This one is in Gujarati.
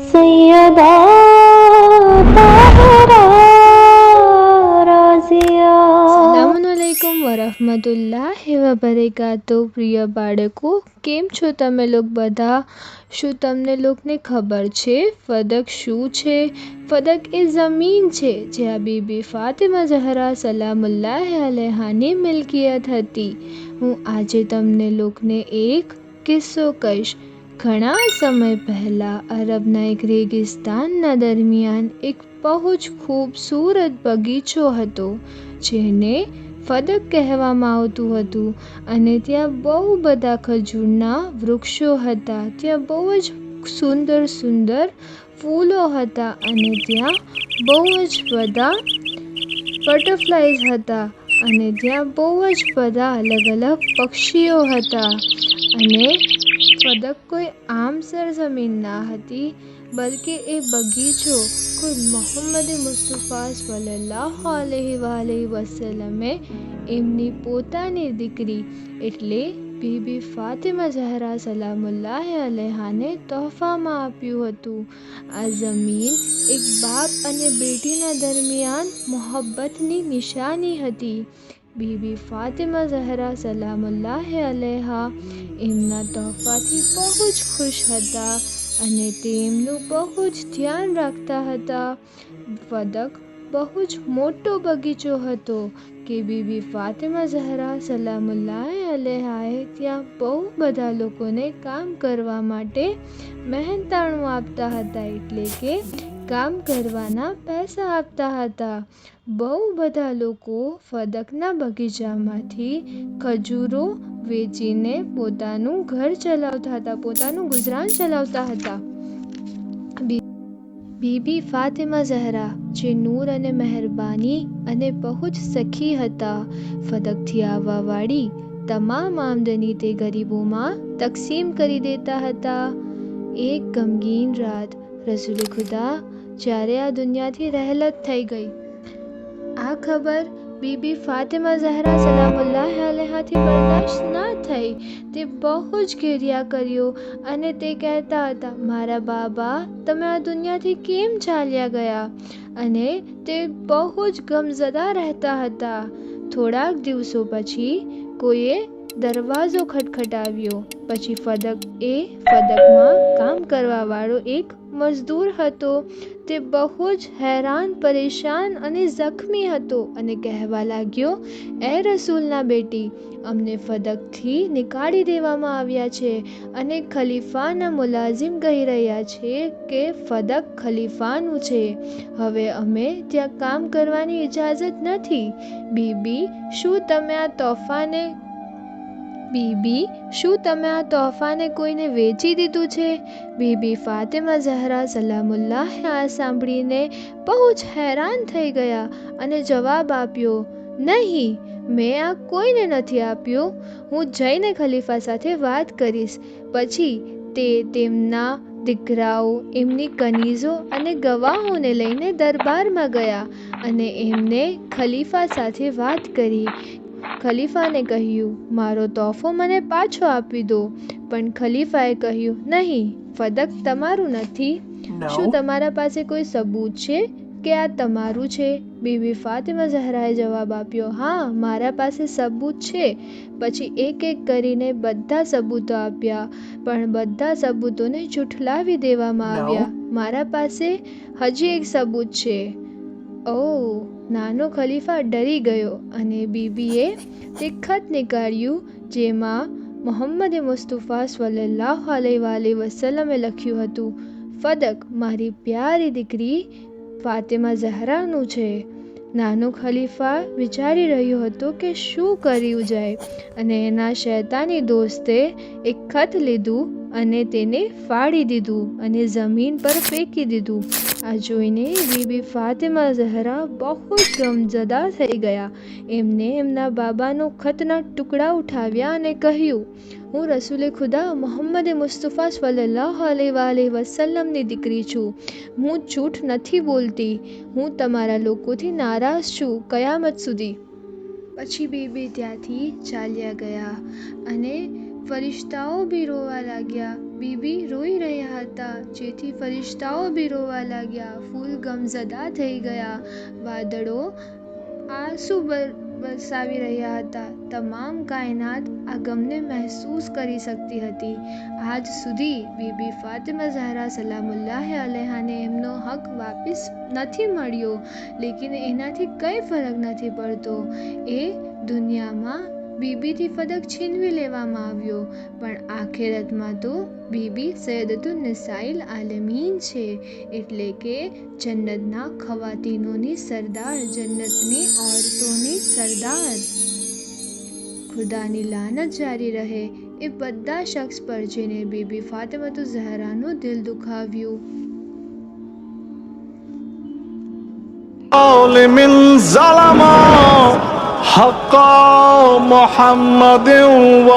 सैयदा ताहिरा राज़िया। अस्सलामुअलैकुम વરહમતુલ્લાહિ વબરકાતુહ। પ્રિય બાળકો, કેમ છો તમે લોગ બધા? શું તમને લોગને ખબર છે ફદક શું છે? ફદક એ ज़मीन છે જ્યાં બીબી ફાતિમા ઝહરા સલામુલ્લાહ અલૈહાની મિલકિયત હતી। હું આજે તમને લોગને એક કિસ્સો કહીશ। ઘણા સમય પહેલા અરબના એક રેગિસ્તાનના દરમિયાન એક બહુ જ ખૂબસૂરત બગીચો હતો જેને ફદક કહેવામાં આવતું હતું અને ત્યાં બહુ બધા ખજૂરના વૃક્ષો હતા। ત્યાં બહુ જ સુંદર સુંદર ફૂલો હતા અને ત્યાં બહુ જ બધા બટરફ્લાઈઝ હતા અને ત્યાં બહુ જ બધા અલગ અલગ પક્ષીઓ હતા। અને ફદક કોઈ આમ સરઝમીન ના હતી, બલ્કે એ બગીચો કોઈ મોહમ્મદ મુસ્તફા સલ્લલ્લાહુ અલૈહિ વસલ્લમે એમની પોતાની દીકરી એટલે બીબી ફાતિમા ઝહરા સલામુલ્લાહ અલૈહાને તોહફામાં આપ્યું હતું। આ ज़मीन એક બાપ અને બેટીના દરમિયાન મોહબ્બતની નિશાની હતી। બીબી ફાતિમા ઝહરા સલામુલ્લાહ અલૈહા એમના તોહફાથી બહુ જ ખુશ હતા અને તેમનું બહુ જ ધ્યાન રાખતા હતા। ફદક બહુ જ મોટો બગીચો હતો કે બીબી ફાતિમા ઝહરા સલામુલ્લાહ અલૈહાએ ત્યાં બહુ બધા લોકોને કામ કરવા માટે મહેનતાણું આપતા હતા, એટલે કે કામ કરવાના પૈસા આપતા હતા। બહુ બધા લોકો ફદકના બગીચામાંથી ખજૂરો વેચીને પોતાનું ઘર ચલાવતા હતા, પોતાનું ગુજરાન ચલાવતા હતા। બીબી ફાતિમા ઝહરા જે નૂર અને મહેરબાની અને બહુ જ સખી હતા, ફદકથી આવવાવાળી તમામ આમદની તે ગરીબોમાં તકસીમ કરી દેતા હતા। એક ગમગીન રાત રસૂલે ખુદા જ્યારે આ દુનિયાથી રહેલત થઈ ગઈ, આ ખબર બીબી ફાતિમા ઝહરા સલામુલ્લાહ અલૈહાથી બર્દાશ્ત ના થઈ। તે બહુ જ ઘેર્યા કર્યો અને તે કહેતા હતા, મારા બાબા, તમે આ દુનિયાથી કેમ ચાલ્યા ગયા? અને તે બહુ જ ગમઝદા રહેતા હતા। થોડાક દિવસો પછી કોઈએ દરવાજો ખટખટાવ્યો। પછી ફદકમાં કામ કરવાવાળો એક મઝદૂર હતો। તે બહુ જ હેરાન પરેશાન અને ઝખમી હતો અને કહેવા લાગ્યો, એ રસૂલના બેટી, અમને ફદકથી નીકાળી દેવામાં આવ્યા છે અને ખલીફાના મુલાઝિમ કહી રહ્યા છે કે ફદક ખલીફાનું છે। હવે અમે ત્યાં કામ કરવાની ઇજાઝત નથી। બીબી, શું તમે આ તોહફાને કોઈને વેચી દીધું છે? બીબી ફાતિમા ઝહરા સલામુલ્લાહ આ સાંભળીને બહુ જ હેરાન થઈ ગયા અને જવાબ આપ્યો, નહીં, મેં આ કોઈને નથી આપ્યું। હું જઈને ખલીફા સાથે વાત કરીશ। પછી તે તેમના દીકરાઓ, એમની કનીઝો અને ગવાહોને લઈને દરબારમાં ગયા અને એમને ખલીફા સાથે વાત કરી। ખલીફાને કહ્યું, મારો તોહફો મને પાછો આપી દો। પણ ખલીફાએ કહ્યું, નહીં, ફદક તમારું નથી। શું તમારા પાસે કોઈ સબૂત છે કે આ તમારું છે? બીબી ફાતિમા ઝહરાએ જવાબ આપ્યો, હા, મારા પાસે સબૂત છે। પછી એક એક કરીને બધા સબૂતો આપ્યા, પણ બધા સબૂતોને ઝુઠલાવી દેવામાં આવ્યા। મારા પાસે હજી એક સબૂત છે। ઓહ! નાનો ખલીફા ડરી ગયો અને બીબીએ તે ખત નીકાળ્યું જેમાં મોહમ્મદ મુસ્તફા સલ્લલ્લાહુ અલૈહિ વસલ્લમે લખ્યું હતું, ફદક મારી પ્યારી દીકરી ફાતિમા ઝહરાનું છે। નાનો ખલીફા વિચારી રહ્યો હતો કે શું કર્યું જાય અને એના શૈતાની દોસ્તે એક ખત લીધું અને તેને ફાડી દીધું અને ज़મીન પર ફેંકી દીધું। આ જોઈને બીબી ફાતિમા ઝહરા બહુ જ ગમઝદા થઈ ગયા। એમને એમના બાબાનો ખતના ટુકડા ઉઠાવ્યા અને કહ્યું, હું રસૂલે ખુદા મોહમ્મદ મુસ્તફા સલ્લલ્લાહુ અલૈહિ વસલ્લમની દીકરી છું। હું જૂઠ નથી બોલતી। હું તમારા લોકોથી નારાઝ છું કયામત સુધી। પછી બીબી ત્યાંથી ચાલ્યા ગયા અને ફરિશ્તાઓ બી રોવા લાગ્યા બીબી રોઈ રહ્યા હતા, જેથી ફરિશ્તાઓ બી રોવા લાગ્યા. ફૂલ ગમઝદા થઈ ગયા. વાદળો આંસુ વરસાવી રહ્યા હતા. તમામ કાયનાત આ ગમને મહેસૂસ કરી શકતી હતી. આજ સુધી બીબી ફાતિમા ઝહરા સલામુલ્લાહ અલૈહાને એમનો હક વાપિસ નથી મળ્યો, લેકિન એનાથી કંઈ ફરક નથી પડતો. એ દુનિયામાં બીબીથી ફદક છીનવી લેવામાં આવ્યો, પણ આખેરતમાં તો બીબી સૈયદતુન નિસાઈલ આલમીન છે, એટલે કે જન્નતના ખવાતીનોની સરદાર, જન્નતની औरतोની સરદાર. ખુદાની લાનત જારી રહે એ બધા શખ્સ પર જેને બીબી ફાતિમતુ ઝહરાનું દિલ દુખાવ્યું. من ظلم حق محمد و